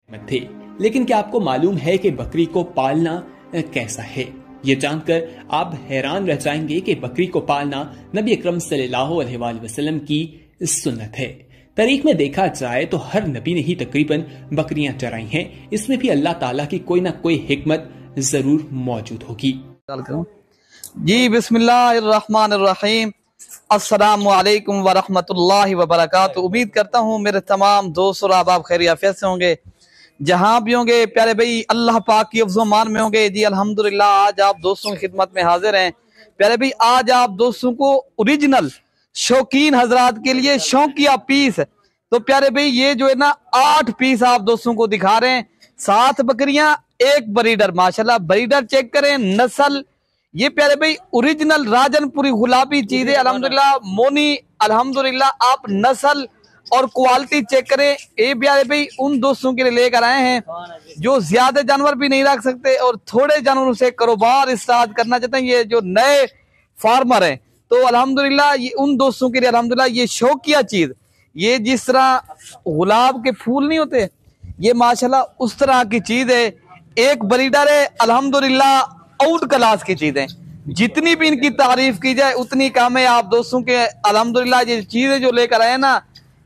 में थे। लेकिन क्या आपको मालूम है कि बकरी को पालना कैसा है? ये जानकर आप हैरान रह जाएंगे कि बकरी को पालना नबी अकरम सल्लल्लाहु अलैहि वसल्लम की सुन्नत है। तारीख में देखा जाए तो हर नबी ने ही तकरीबन बकरियां चराई हैं। इसमें भी अल्लाह ताला की कोई ना कोई हिकमत जरूर मौजूद होगी। जी बिस्मिल्लाहिर्रहमानिर्रहीम, अस्सलामु अलैकुम वरहमतुल्लाहि वबरकातुहू। उम्मीद करता हूँ मेरे तमाम दोस्त और आप खैरियत से होंगे, जहाँ भी होंगे प्यारे भाई अल्लाह पाक की अफ़ज़ो मान में होंगे। जी अल्हम्दुलिल्लाह, आज आप दोस्तों की खिदमत में हाजिर हैं। प्यारे भाई आज आप दोस्तों को ओरिजिनल शौकीन हजरात के लिए शौकिया पीस, तो प्यारे भाई ये जो है ना 8 पीस आप दोस्तों को दिखा रहे हैं। 7 बकरियां, 1 ब्रीडर। माशाल्लाह ब्रीडर चेक करें, नस्ल ये प्यारे भाई ओरिजिनल राजनपुरी गुलाबी चीज है। अल्हम्दुलिल्लाह मोनी, अल्हम्दुलिल्लाह आप नस्ल और क्वालिटी चेक करें। ये प्यारे भाई उन दोस्तों के लिए लेकर आए हैं जो ज्यादा जानवर भी नहीं रख सकते और थोड़े जानवरों से कारोबार स्टार्ट करना चाहते हैं। ये जो नए फार्मर हैं, तो अल्हम्दुलिल्लाह ये उन दोस्तों के लिए अल्हम्दुलिल्लाह ये शौकिया चीज, ये जिस तरह गुलाब के फूल नहीं होते, ये माशाल्लाह उस तरह की चीज है। 1 ब्रीडर है, अल्हम्दुलिल्लाह आउट क्लास की चीज है। जितनी भी इनकी तारीफ की जाए उतनी कम है। आप दोस्तों के अल्हम्दुलिल्लाह ये चीजें जो लेकर आए ना,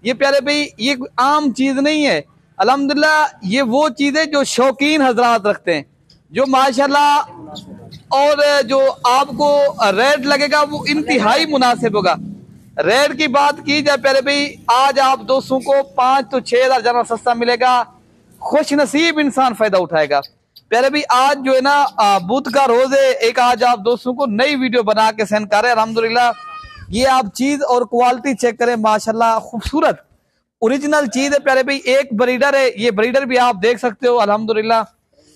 ये प्यारे भाई ये आम चीज नहीं है। अल्हम्दुलिल्लाह ये वो चीजें जो शौकीन हजरात रखते हैं, जो माशाल्लाह, और जो आपको रेट लगेगा वो इंतहाई मुनासिब होगा। रेट की बात की जाए प्यारे भाई, आज आप दोस्तों को 5 तो 6 हज़ार जानवर सस्ता मिलेगा। खुश नसीब इंसान फायदा उठाएगा। प्यारे भाई आज जो है ना बुध का रोज है, एक आज आप दोस्तों को नई वीडियो बना के सेंड कर रहे हैं। अल्हम्दुलिल्लाह ये आप चीज और क्वालिटी चेक करें, माशाल्लाह खूबसूरत ओरिजिनल चीज है। प्यारे भाई 1 ब्रीडर है, ये ब्रीडर भी आप देख सकते हो। अल्हम्दुलिल्लाह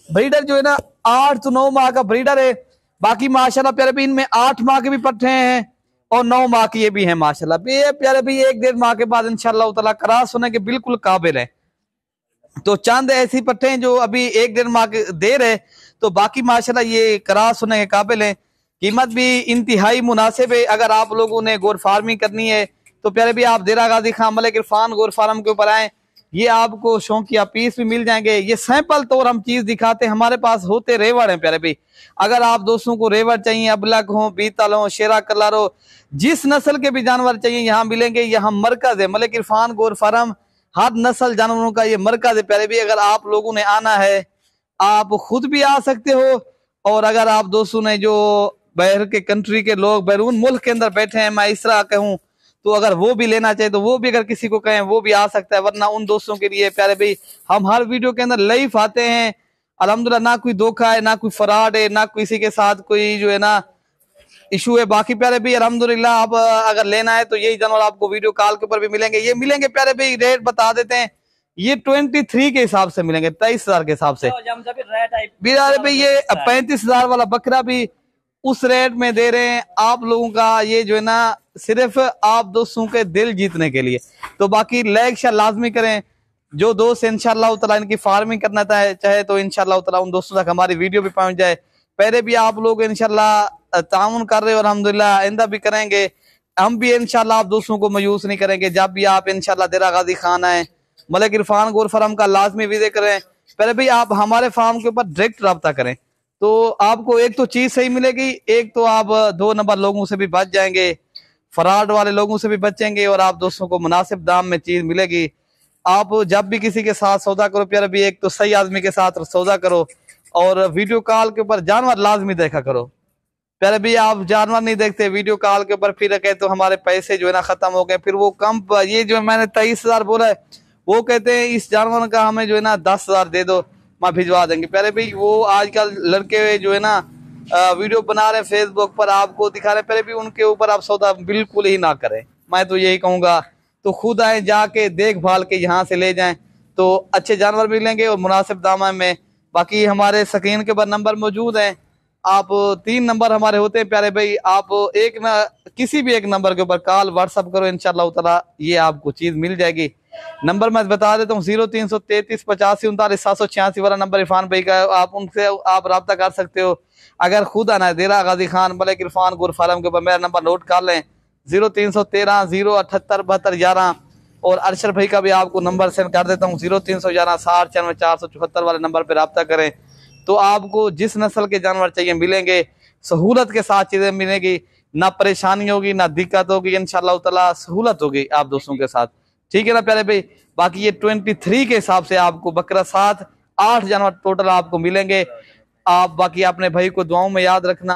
ब्रीडर जो है ना 8 to 9 माह का ब्रीडर है। बाकी माशाल्लाह प्यारे भाई इनमें 8 माह के भी पट्टे हैं और 9 माह के ये भी हैं माशाल्लाह। ये प्यारे भाई 1-1.5 माह के बाद इंशाल्लाह ताला क्रॉस होने के बिल्कुल काबिल है। तो चंद ऐसी पट्टे हैं जो अभी 1-1.5 माह के दे रहे, तो बाकी माशाल्लाह ये क्रॉस होने के काबिल है। कीमत भी इंतहाई मुनासिब है। अगर आप लोगों ने गोर फार्मिंग करनी है तो प्यारे भी आप देरा गाजी खान मलिक इरफान गोर फार्म के ऊपर आए, ये आपको शौकिया पीस भी मिल जाएंगे। ये सैंपल तौर हम चीज दिखाते हैं, हमारे पास होते रेवड़ हैं प्यारे भाई। अगर आप दोस्तों को रेवड़ चाहिए, अबलग हो, बीतल हो, शेरा कलर हो, जिस नस्ल के भी जानवर चाहिए यहाँ मिलेंगे। यहाँ मरकज है मलिक इरफान गोर फार्म, हर नस्ल जानवरों का ये मरकज है प्यारे भाई। अगर आप लोगों ने आना है आप खुद भी आ सकते हो, और अगर आप दोस्तों ने जो बाहर के कंट्री के लोग बैरून मुल्क के अंदर बैठे हैं, मैं इस तरह कहूँ, तो अगर वो भी लेना चाहे तो वो भी अगर किसी को कहें वो भी आ सकता है। वरना उन दोस्तों के लिए प्यारे भाई हम हर वीडियो के अंदर लाइव आते हैं। अल्हम्दुलिल्लाह ना कोई धोखा है, ना कोई फ्रॉड है, ना किसी के साथ कोई जो है ना इशू है। बाकी प्यारे भाई अल्हम्दुलिल्लाह आप अगर लेना है तो यही जानवर आपको वीडियो कॉल के ऊपर भी मिलेंगे। ये मिलेंगे प्यारे भाई, रेट बता देते हैं, ये 23 के हिसाब से मिलेंगे, 23,000 के हिसाब से। प्यारे भाई ये 35,000 वाला बकरा भी उस रेट में दे रहे हैं आप लोगों का। ये जो है ना सिर्फ आप दोस्तों के दिल जीतने के लिए। तो बाकी लाइक शेयर लाजमी करें। जो दोस्त इंशाल्लाह ताला इनकी फार्मिंग करना चाहे तो इंशाल्लाह ताला उन दोस्तों तक हमारी वीडियो भी पहुंच जाए। पहले भी आप लोग इंशाल्लाह ताउन कर रहे हो और अल्हम्दुलिल्लाह आइंदा भी करेंगे। हम भी इंशाल्लाह आप दोस्तों को मायूस नहीं करेंगे। जब भी आप इंशाल्लाह देरा गाजी खान आए, मलिक इरफान गोर फार्म का लाजमी विजिट करें। पहले भी आप हमारे फार्म के ऊपर डायरेक्ट रब्ता करें, तो आपको एक तो चीज सही मिलेगी, एक तो आप 2 नंबर लोगों से भी बच जाएंगे, फ्रॉड वाले लोगों से भी बचेंगे, और आप दोस्तों को मुनासिब दाम में चीज मिलेगी। आप जब भी किसी के साथ सौदा करो प्यारे भी, एक तो सही आदमी के साथ सौदा करो, और वीडियो कॉल के ऊपर जानवर लाजमी देखा करो। प्यारे भी आप जानवर नहीं देखते वीडियो कॉल के ऊपर, फिर कहते तो हमारे पैसे जो है ना खत्म हो गए, फिर वो कम, ये जो मैंने 23,000 बोला है, वो कहते हैं इस जानवर का हमें जो है ना 10,000 दे दो, मैं भिजवा देंगे। प्यारे भाई वो आजकल लड़के जो है ना वीडियो बना रहे हैं फेसबुक पर, आपको दिखा रहे हैं, प्यारे भाई उनके ऊपर आप सौदा बिल्कुल ही ना करें। मैं तो यही कहूँगा, तो खुद आए, जाके देखभाल के यहाँ से ले जाएं, तो अच्छे जानवर मिलेंगे और मुनासिब दाम में। बाकी हमारे स्क्रीन के ऊपर नंबर मौजूद हैं, आप 3 नंबर हमारे होते हैं प्यारे भाई। आप किसी भी एक नंबर के ऊपर कॉल व्हाट्सअप करो, इंशाल्लाह ताला ये आपको चीज मिल जाएगी। नंबर मैं बता देता हूँ, 0333 85 39 786 वाला नंबर इरफान भाई का, आप उनसे आप रब्ता कर सकते हो। अगर खुद आना है देरा गाजी खान मलिक इरफान गोर फार्म के ऊपर, मेरा नंबर नोट कर लें, 0313 078 72 11, और अरशद भाई का भी आपको नंबर सेंड कर देता हूँ। 0311 60 94 474 वाले नंबर पर रब्ता करें तो आपको जिस नस्ल के जानवर चाहिए मिलेंगे, सहूलत के साथ चीजें मिलेगी, ना परेशानी होगी ना दिक्कत होगी, इंशाअल्लाह ताला सहूलत होगी आप दोस्तों के साथ। ठीक है ना प्यारे भाई। बाकी ये 23 के हिसाब से आपको बकरा 7 8 जानवर टोटल आपको मिलेंगे। आप बाकी अपने भाई को दुआओं में याद रखना।